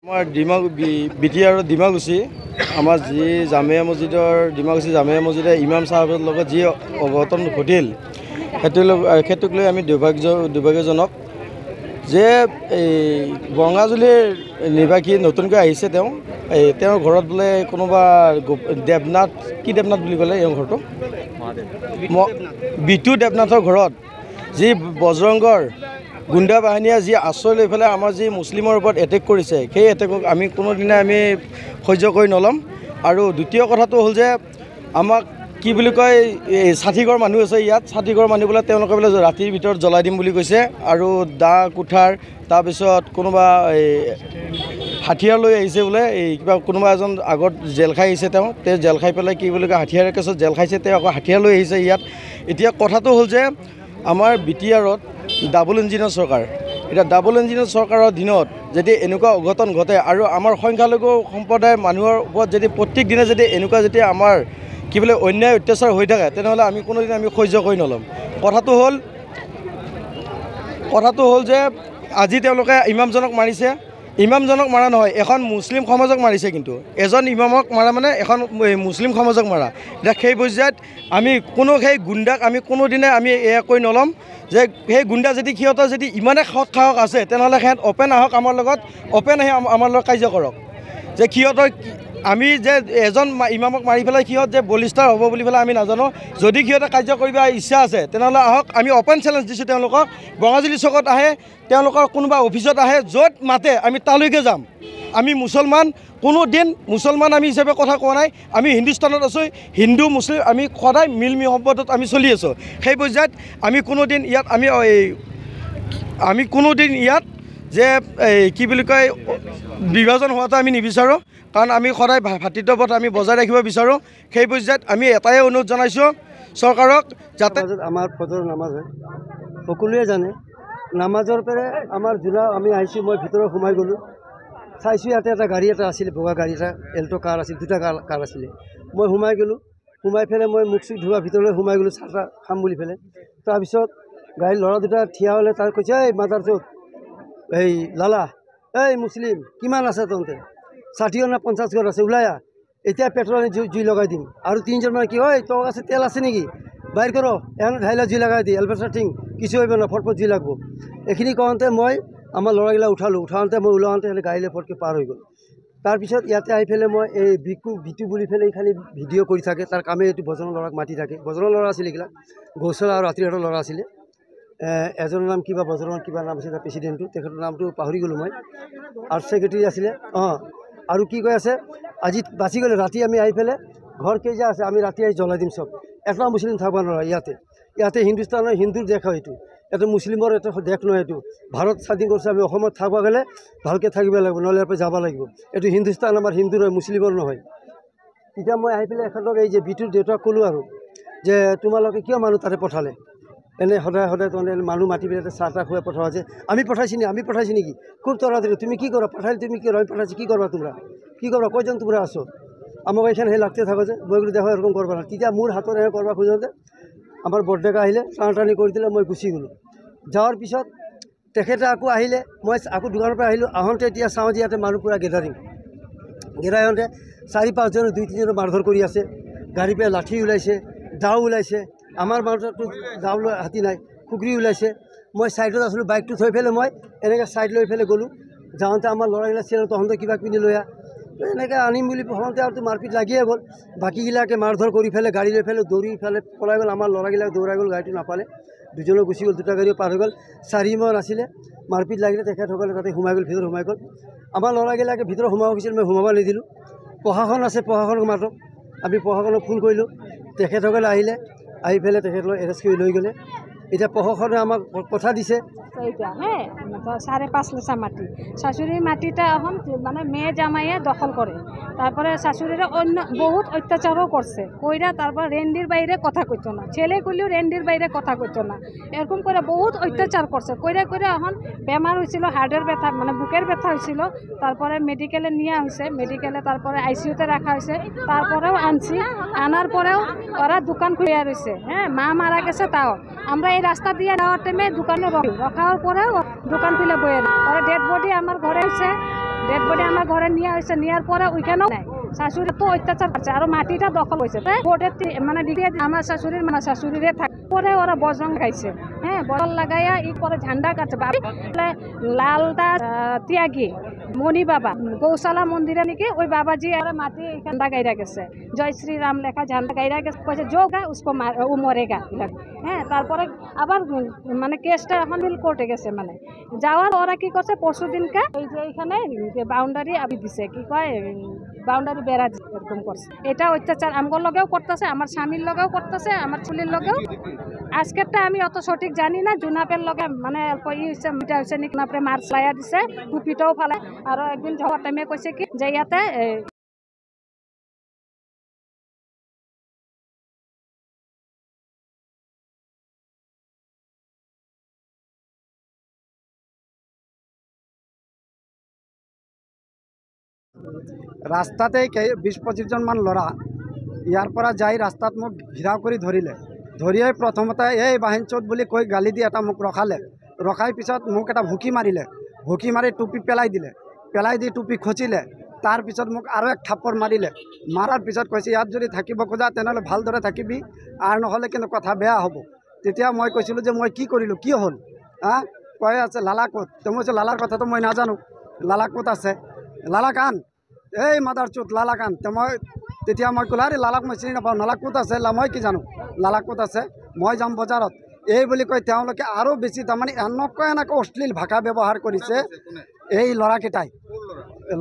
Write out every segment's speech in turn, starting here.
আমাৰ বিটিআৰ ডিমাকুচি আমাৰ যি জামিয়া মছজিদৰ ডিমাকুচি জামিয়া মছজিদৰ ইমাম চাহাবৰ লগত যি অঘটন ঘটিল সেইটোক লৈ আমি দুৰ্ভাগ্যজনক যে এই বঙাজুলিৰ নিবাসী নতুনকৈ আহিছে তেওঁৰ ঘৰত বোলে কোনোবা দেৱনাথ বুলি ক'লে এই ঘৰটো বিটু দেৱনাথৰ ঘৰত যি বজৰংগৰ গুণ্ডা বাহিনীয়ে যি আশ্ৰয় লৈ পেলাই আমাৰ যি মুছলিমৰ ওপৰত এটেক কৰিছে সেই এটেকক আমি কোনোদিনে আমি সহ্য কৰি নল'ম। আৰু দ্বিতীয় কথাটো হ'ল যে আমাক কি বুলি কয় এই 60 ঘৰ মানুহ আছে ইয়াত 60 ঘৰ মানুহ বোলে তেওঁলোকে বোলে ৰাতিৰ ভিতৰত জ্বলাই দিম বুলি কৈছে আৰু দা কুঠাৰ তাৰপিছত কোনোবা এই হাথিয়াৰ লৈ আহিছে বোলে এই কিবা কোনোবা এজন আগত জেল খাই আহিছে তেওঁ জেল খাই পেলাই কি বুলি কয় হাথিয়াৰৰ কেছত জেল খাইছে তেওঁ আকৌ হাথিয়াৰ লৈ আহিছে ইয়াত। এতিয়া কথাটো হ'ল যে আমাৰ বিটিআৰত ডাবল ইঞ্জিনৰ চৰকাৰ এতিয়া ডাবল ইঞ্জিনৰ চৰকাৰৰ দিনত যদি এনেকুৱা অঘটন ঘটে আৰু আমাৰ সংখ্যালঘু সম্প্ৰদায়ৰ মানুহৰ ওপৰত যদি প্ৰত্যেক দিনে যদি এনেকুৱা যদি আমাৰ কি বোলে অন্যায় অত্যাচাৰ হৈ থাকে তেনেহ'লে আমি কোনোদিন আমি সহ্য কৰি নল'ম। কথাটো হ'ল যে আজি তেওঁলোকে ইমামজনক মাৰিছে ইমামজনক মাৰা নহয় এখন মুছলিম সমাজক মাৰিছে কিন্তু এজন ইমামক মাৰা মানে এখন মুছলিম সমাজক মাৰা। এতিয়া সেই পৰ্যায়ত আমি সেই গুণ্ডাক আমি কোনোদিনে আমি এয়া কৰি নল'ম যে সেই গুণ্ডা যদি সিহঁতৰ যদি ইমানে সৎ সাহস আছে তেনেহ'লে সিহঁত অপেন আহক আমাৰ লগত অপেন আহি আমাৰ লগত কাৰ্য কৰক যে সিহঁতৰ আমি যে এজন ইমামক মাৰি পেলাই সিহঁত যে বলিষ্টাৰ হ'ব বুলি পেলাই আমি নাজানো। যদি সিহঁতে কাৰ্য কৰিব ইচ্ছা আছে তেনেহ'লে আহক আমি অপেন চেলেঞ্জ দিছোঁ তেওঁলোকক বঙাজুলি চকত আহে তেওঁলোকৰ কোনোবা অফিচত আহে য'ত মাতে আমি তালৈকে যাম। আমি মুছলমান কোনোদিন মুছলমান আমি হিচাপে কথা কোৱা নাই আমি হিন্দুস্তানত আছোঁ হিন্দু মুছলিম আমি সদায় মিল মহব্বতত আমি চলি আছোঁ। সেই পৰ্যায়ত আমি কোনোদিন ইয়াত যে কি বুলি কয় বিভাজন হোৱাটো আমি নিবিচাৰোঁ কাৰণ আমি সদায় ভাতৃত্ববোধ আমি বজাই ৰাখিব বিচাৰোঁ। সেই পৰ্যায়ত আমি এটাই অনুৰোধ জনাইছোঁ চৰকাৰক যাতে আমাৰ ফজৰ নামাজ হয় সকলোৱে জানে নামাজৰ পৰা আমাৰ যোনা আমি আহিছোঁ মই ভিতৰত সোমাই গ'লোঁ চাইছোঁ ইয়াতে এটা গাড়ী এটা আছিলে বগা গাড়ী এটা এল্টো কাৰ আছিল দুটা কাৰ আছিলে মই সোমাই গ'লোঁ সোমাই পেলাই মই মুখ চুখ ধোৱা ভিতৰলৈ সোমাই গ'লোঁ চাহ তাহ খাম বুলি পেলাই তাৰপিছত গাড়ীৰ ল'ৰা দুটা থিয়া হ'লে তাৰ কৈছে এই মাদাৰ চোত এই লালা এই মুছলিম কিমান আছে তহঁতে 60 না 50 ঘৰ আছে ওলাই আহ এতিয়া পেট্ৰল জুই লগাই দিম আৰু 3জন মানে কি হয় তোৰ আছে তেল আছে নেকি বাইৰ কৰ এখন ঢাইলা জুই লগাই দি এলভেষ্টাৰ টিং কিছু হ'ব না ফটফট জুই লাগব। এইখিনি কওঁতে মই আমাৰ ল'ৰাগিলা উঠাওঁতে মই ওলাওঁতে গাড়ীলৈ ফটকৈ পাৰ হৈ গ'ল। তাৰপিছত ইয়াতে আহি পেলাই মই এই বিটু বুলি পেলাই খালি ভিডিঅ' কৰি থাকে তাৰ কামে এইটো বজনৰ ল'ৰাক মাতি থাকে বজনৰ ল'ৰা আছিলে এইগিলা গৌচলা আৰু আতিৰহাটৰ ল'ৰা আছিলে এজনৰ নাম কিবা বজৰৰ কিবা নাম আছিলে প্ৰেচিডেণ্টটো তেখেতৰ নামটো পাহৰি গ'লোঁ মই আৰ্ট ছেক্ৰেটাৰী আছিলে আৰু কি কৈ আছে আজি বাচি গ'লে ৰাতি আমি আহি পেলাই ঘৰ কেইজা আছে আমি ৰাতি আহি জ্বলাই দিম চব এটা মুছলিম থাকিব নোৱাৰে ইয়াতে হিন্দুস্তানৰ হিন্দুৰ দেশ হয় এইটো মুছলিমৰ এটা দেশ নহয় এইটো ভাৰত স্বাধীন কৰিছে আমি অসমত থাকিব গ'লে ভালকৈ থাকিব লাগিব নহ'লে ইয়াৰ পৰা যাব লাগিব এইটো হিন্দুস্তান আমাৰ হিন্দুৰ হয় মুছলিমৰ নহয়। তেতিয়া মই আহি পেলাই এখেতক এই যে বিটুৰ দেউতাক ক'লোঁ আৰু যে তোমালোকে কিয় মানুহ তাতে পঠালে এনে সদায় তাৰমানে মানুহ মাতি পেলাই চাহ তাহ খুৱাই পঠোৱা যে আমি পঠাইছি নেকি খুব তৰাতৰি তুমি কি কৰা পঠাইলে তুমি কি আমি পঠাইছি কি কৰবা তোমৰা কি কৰবা কয়জন তোমরা আছো আমাক এইখানে সেই লাগতে থাকো যে মই দেখো এরকম করবা না। তেতিয়া মোৰ হাতত এনে কৰবা খোজোতে আমাৰ বৰডেকা আহিলে টানি কৰি দিলে মই গুচি গ'লোঁ। যাওয়াৰ পিছত তেখেতে আকৌ আহিলে মই আকৌ দোকানৰ পৰা আহিলোঁ আহোঁতে এতিয়া চাওঁ যে ইয়াতে মানুহ পূৰা গেডাৰিং আহোঁতে 4-5জন 2-3জন মাৰধৰ কৰি আছে গাড়ীৰ পৰা লাঠি ওলাইছে দাও ওলাইছে আমাৰ মানুহটো দাও হাতী নাই খুকৰি ওলাইছে। মই ছাইডত আছিলোঁ বাইকটো থৈ পেলাই মই এনেকৈ ছাইড লৈ পেলাই গ'লোঁ যাওঁতে আমাৰ ল'ৰাগিলা চিৰিয়েল তহঁতে কিবা কিনি লৈ আহ এনেকৈ আনিম বুলি হওঁতে আৰু মাৰপিট লাগিয়ে গ'ল বাকীগিলাকে মাৰধৰ কৰি পেলাই গাড়ী লৈ পেলাই দৌৰি পেলাই পলাই গ'ল আমাৰ ল'ৰাগিলাক দৌৰাই গ'ল গাড়ীটো নাপালে দুজনৰ গুচি গ'ল 2টা গাড়ীও পাৰ হৈ গ'ল 4মান আছিলে মাৰপিট লাগিলে তেখেতসকলে তাতে সোমাই গ'ল ভিতৰত সোমাই গ'ল আমাৰ ল'ৰাগিলাকে ভিতৰত সোমাব গৈছিল মই সোমাব নিদিলোঁ প্ৰশাসন আছে প্ৰশাসনক মাতক আমি প্ৰশাসনক ফোন কৰিলোঁ তেখেতসকলে আহিলে আহি পেলাই তেখেতলৈ এৰেষ্ট কৰি লৈ গ'লে। এতিয়া প্ৰশাসনে আমাক কথা দিছে এইটা হ্যাঁ 5.5 লাখ মাটি শাশুড়ির মাটিটা এখন মানে মেয়ে জামাইয়ে দখল করে তারপরে শাশুড়িরা অন্য বহুত অত্যাচারও করছে কইরা তারপর রেন্ডির বাইরে কথা কইতো না ছেলে কইলেও রেন্ডির বাইরে কথা কইতো না এরকম করে বহুত অত্যাচার করছে কইরা কইরা এখন বেমার হয়েছিল হার্টের ব্যথা মানে বুকের ব্যথা হয়েছিল তারপরে মেডিকেলে নিয়ে আসছে মেডিকেলে তারপরে আইসিইউতে রাখা হয়েছে তারপরেও আনছি আনার পরেও ওরা দোকান খুলে রয়েছে হ্যাঁ মা মারা গেছে তাও আমরা এই রাস্তা দিয়ে যাওয়ার টাইমে দোকানে রাখার পরেও দোকান খুলে বইয়ে ওরা ডেড বডি আমার ঘরে এসে ডেড বডি আমার ঘরে নিয়ে আসছে, নেওয়ার পরে ওইখানেও নাই। শাশুড়ি তো অত্যাচার করছে, আর মাটিটা দখল হয়েছে। কোর্টের মানে ডিগ্রি আমার শাশুড়িরে থাকে। পরে ওরা বজরং খাইছে, হ্যাঁ, বজল লাগাইয়া ই করে ঝান্ডা কাটছে। লালদা ত্যাগী মণি বাবা গৌশালা মন্দিরে নাকি ওই বাবাজি আর মাটি ঝান্ডা গাইরা গেছে, জয় শ্রীরাম লেখা ঝান্ডা গাইরা গেছে, কয়েছে যোগ উসকো ও মরেগা। হ্যাঁ, তারপরে আবার মানে কেসটা এখন কোর্টে গেছে। মানে যাওয়ার ওরা কি করছে, পরশু দিনকে এই যে এইখানে বাউন্ডারি আবি দিছে, কি কয় বাউন্ডারি বেড়া এরকম করছে। এটা অত্যাচার আমগর লগেও করতেছে, আমার স্বামীর লগেও করতেছে, আমার ছেলের লগেও। আজকেরটা আমি অত সঠিক জানি না, জুনাপের লগে মানে অল্প ই হয়েছে, মিটা হয়েছে নাকি জুনাপে মার্চ লাইয়া দিছে, টুপিটাও ফালে। আর একদিন ঝগড়ার টাইমে কইছে কি যে ইয়াতে ৰাস্তাতেই 20-25 জন ল'ৰা ইয়াৰ পৰা যাই ৰাস্তাত মোক ঘিৰাও কৰি ধৰিলে। ধৰিয়াই প্ৰথমতে এই বাহিনচোত বুলি কৈ গালি দি এটা মোক ৰখালে। ৰখাই পিছত মোক এটা ভুকি মাৰিলে, ভুকি মাৰি টুপি পেলাই দিলে, পেলাই দি টুপি খচিলে। তাৰপিছত মোক আৰু এক থাপ্পৰ মাৰিলে। মাৰাৰ পিছত কৈছে ইয়াত যদি থাকিব খোজা তেনেহ'লে ভালদৰে থাকিবি, আৰু নহ'লে কিন্তু কথা বেয়া হ'ব। তেতিয়া মই কৈছিলোঁ যে মই কি কৰিলোঁ, কি হ'ল? কৈ আছে লালা ক'ত? তো মই কৈছোঁ লালাৰ কথাটো মই নাজানো, লালা ক'ত আছে? লালা কান, এই মাদাৰ চোত লালা কান। তেতিয়া মই ক'লোঁ আৰে লালাক মই চিনি নাপাওঁ, লালা ক'ত আছে? মই কি জানো লালা ক'ত আছে? মই যাম বজাৰত, এই বুলি কৈ তেওঁলোকে আৰু বেছি তাৰমানে এনেকৈ অশ্লীল ভাষা ব্যৱহাৰ কৰিছে। এই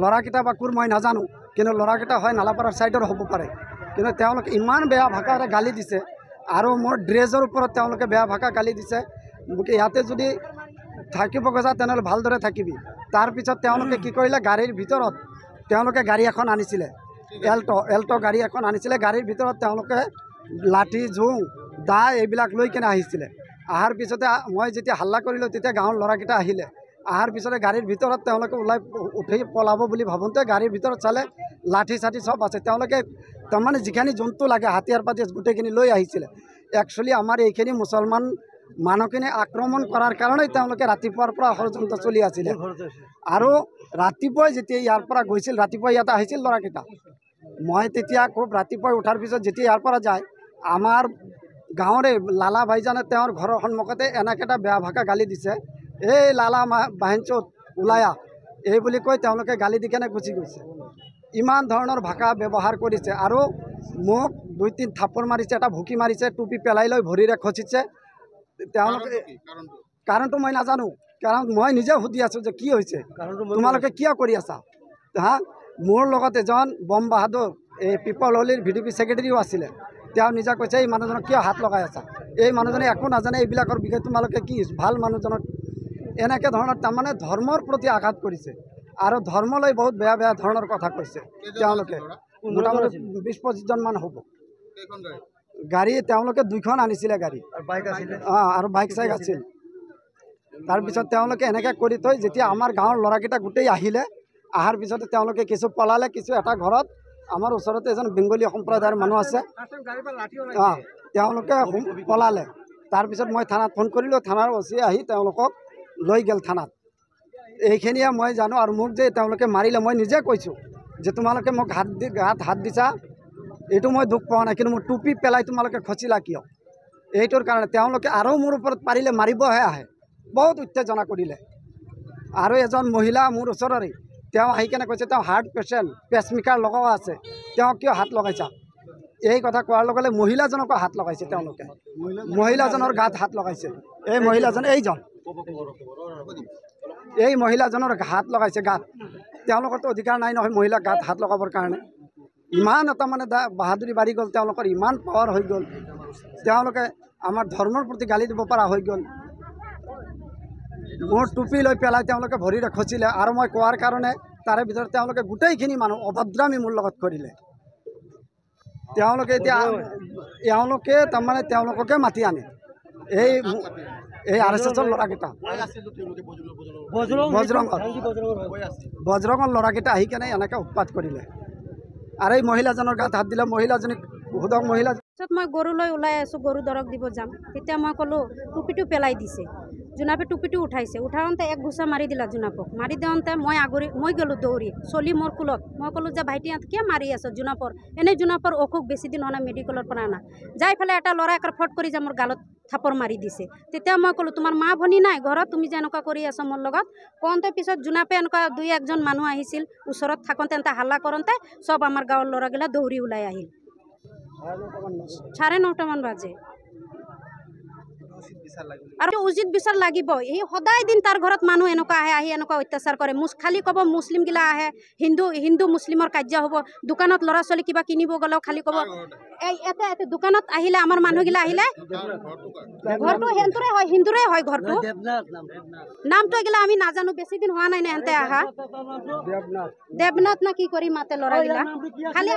ল'ৰাকেইটা বা কোৰ মই নাজানো, কিন্তু ল'ৰাকেইটা হয় নালাপাৰাৰ ছাইডৰ হ'ব পাৰে। কিন্তু তেওঁলোকে ইমান বেয়া ভাষাৰে গালি দিছে, আৰু মোৰ ড্ৰেছৰ ওপৰত তেওঁলোকে বেয়া ভাষা গালি দিছে। মোক ইয়াতে যদি থাকিব খোজা তেনেহ'লে ভালদৰে থাকিবি। তাৰপিছত তেওঁলোকে কি কৰিলে, গাড়ীৰ ভিতৰত তেওঁলোকে গাড়ী এখন আনিছিলে, এল্ট' গাড়ী এখন আনিছিলে। গাড়ীৰ ভিতৰত তেওঁলোকে লাঠি জোং দা এইবিলাক লৈ কেনে আহিছিলে। অহাৰ পিছতে মই যেতিয়া হাল্লা কৰিলোঁ তেতিয়া গাঁৱৰ ল'ৰাকেইটা আহিলে। অহাৰ পিছতে গাড়ীৰ ভিতৰত তেওঁলোকে উঠি পলাব বুলি ভাবোঁতে গাড়ীৰ ভিতৰত চালে লাঠি চাঠি চব আছে। তেওঁলোকে তাৰমানে যিখিনি জন্তু লাগে হাতিয়াৰ পাতি গোটেইখিনি লৈ আহিছিলে। একচুৱেলি আমাৰ এইখিনি মুছলমান মানুহখিনি আক্ৰমণ কৰাৰ কাৰণেই তেওঁলোকে ৰাতিপুৱাৰ পৰা ষড়যন্ত্ৰ চলি আছিলে। আৰু ৰাতিপুৱাই যেতিয়া ইয়াৰ পৰা গৈছিল, ৰাতিপুৱাই ইয়াতে আহিছিল ল'ৰাকেইটা। মই তেতিয়া খুব ৰাতিপুৱাই উঠাৰ পিছত যেতিয়া ইয়াৰ পৰা যায়, আমাৰ গাঁৱৰে লালা ভাইজানে তেওঁৰ ঘৰৰ সন্মুখতে এনেকৈ এটা বেয়া ভাষা গালি দিছে, এই লালা বাহিনচোত ওলাই আহ, এই বুলি কৈ তেওঁলোকে গালি দি কেনে গুচি গৈছে। ইমান ধৰণৰ ভাষা ব্যৱহাৰ কৰিছে, আৰু মোক 2-3 থাপ্পৰ মাৰিছে, এটা ভুকি মাৰিছে, টুপি পেলাই লৈ ভৰিৰে খচিছে। তেওঁলোকে কাৰণটো মই নাজানো, কাৰণ মই নিজে সুধি আছোঁ যে কি হৈছে, তোমালোকে কিয় কৰি আছা? মোৰ লগত এজন বম বাহাদুৰ এই পিপল হলিৰ VDP ছেক্ৰেটাৰীও আছিলে। তেওঁ নিজে কৈছে এই মানুহজনক কিয় হাত লগাই আছা? এই মানুহজনে একো নাজানে এইবিলাকৰ বিষয়ে, তোমালোকে কি ভাল মানুহজনক এনেকৈ ধৰণৰ তাৰমানে ধৰ্মৰ প্ৰতি আঘাত কৰিছে, আৰু ধৰ্মলৈ বহুত বেয়া বেয়া ধৰণৰ কথা কৈছে। তেওঁলোকে মোটামুটি 20-25 জনমান হ'ব। গাড়ী তেওঁলোকে 2খন আনিছিলে গাড়ী, আৰু বাইক চাইক আছিল। তাৰপিছত তেওঁলোকে এনেকৈ কৰি থৈ যেতিয়া আমাৰ গাঁৱৰ ল'ৰাকেইটা গোটেই আহিলে, অহাৰ পিছতে তেওঁলোকে কিছু পলালে, কিছু এটা ঘৰত আমাৰ ওচৰতে এজন বেংগলী সম্প্ৰদায়ৰ মানুহ আছে, তেওঁলোকে পলালে। তাৰপিছত মই থানাত ফোন কৰিলোঁ, থানাৰ OC আহি তেওঁলোকক লৈ গ'ল থানাত। এইখিনিয়ে মই জানো। আৰু মোক যে তেওঁলোকে মাৰিলে, মই নিজে কৈছোঁ যে তোমালোকে মোক গাত হাত দিছা, এইটো মই দুখ পোৱা নাই, কিন্তু মোৰ টুপি পেলাই তোমালোকে খচিলা কিয়? এইটোৰ কাৰণে তেওঁলোকে আৰু মোৰ ওপৰত পাৰিলে মাৰিবহে আহে, বহুত উত্তেজনা কৰিলে। আৰু এজন মহিলা মোৰ ওচৰৰে, তেওঁ আহি কেনে কৈছে তেওঁ হাৰ্ট পেচেণ্ট, পেচমেকাৰ লগোৱা আছে, তেওঁ কিয় হাত লগাইছা? এই কথা কোৱাৰ লগে লগে মহিলাজনকো হাত লগাইছে। তেওঁলোকে মহিলাজনৰ গাত হাত লগাইছে। এই মহিলাজন এই মহিলাজনৰ হাত লগাইছে গাত। তেওঁলোকৰতো অধিকাৰ নাই নহয় মহিলাক গাত হাত লগাবৰ কাৰণে। ইমান এটা মানে বাহাদুৰি বাঢ়ি গ'ল, তেওঁলোকৰ ইমান পাৱাৰ হৈ গ'ল, তেওঁলোকে আমাৰ ধৰ্মৰ প্ৰতি গালি দিব পৰা হৈ গ'ল। মোৰ টুপি লৈ পেলাই তেওঁলোকে ভৰিৰে খচিলে, আৰু মই কোৱাৰ কাৰণে তাৰে ভিতৰত তেওঁলোকে গোটেইখিনি মানুহ অভদ্ৰামী মোৰ লগত কৰিলে। তেওঁলোকে এতিয়া তাৰমানে তেওঁলোককে মাতি আনে, এই RSSৰ ল'ৰাকেইটা, বজৰঙৰ ল'ৰাকেইটা আহি কেনে এনেকৈ উৎপাত কৰিলে। আৰু এই মহিলাজনৰ গাত হাত দিলে। মহিলাজনীক সোধক, মহিলা পিছত মই গৰুলৈ ওলাই আছোঁ, গৰু দৰক দিব যাম, তেতিয়া মই ক'লোঁ টুপিটো পেলাই দিছে। জোনাপে টুপিটো উঠাইছে উঠাওঁতে এক ঘোচা মাৰি দিলা জোনাপক মাৰি দিওঁতে মই গ'লোঁ দৌৰি চলি মোৰ কোলত মই ক'লোঁ যে ভাইটি কিয় মাৰি আছ জোনাপৰ এনেই জোনাপৰ অসুখ বেছি দিন হোৱা নাই মেডিকেলৰ পৰা অনা যাই পেলাই এটা ল'ৰাই ফট কৰি যে মোৰ গালত থাপৰ মাৰি দিছে তেতিয়া মই ক'লোঁ তোমাৰ মা ভনী নাই ঘৰত তুমি যে এনেকুৱা কৰি আছা মোৰ লগত কওঁতে পিছত জোনাপে এনেকুৱা 2-1জন মানুহ আহিছিল ওচৰত থাকোঁতে এনেকৈ হাল্লা কৰোঁতে চব আমাৰ গাঁৱৰ ল'ৰাগিলা দৌৰি ওলাই আহিল 9:30মান বাজে আৰু উচিত বিচাৰ লাগিব এই সদায় দিন তাৰ ঘৰত মানুহ এনেকুৱা আহে আহি এনেকুৱা অত্যাচাৰ কৰে খালি ক'ব মুছলিমগিলা আহে হিন্দু মুছলিমৰ কাজিয়া হ'ব দোকানত ল'ৰা ছোৱালী কিবা কিনিব গ'লেও খালি ক'ব এই এটা দোকানত আহিলে আমাৰ মানুহগিলা আহিলে ঘৰটো হিন্দুৰে হয় ঘৰটো নামটো এগিলা আমি নাজানো বেছি দিন হোৱা নাই নে এহেঁতে আহা দেৱনাথ না কি কৰি মাতে ল'ৰাগিলা খালি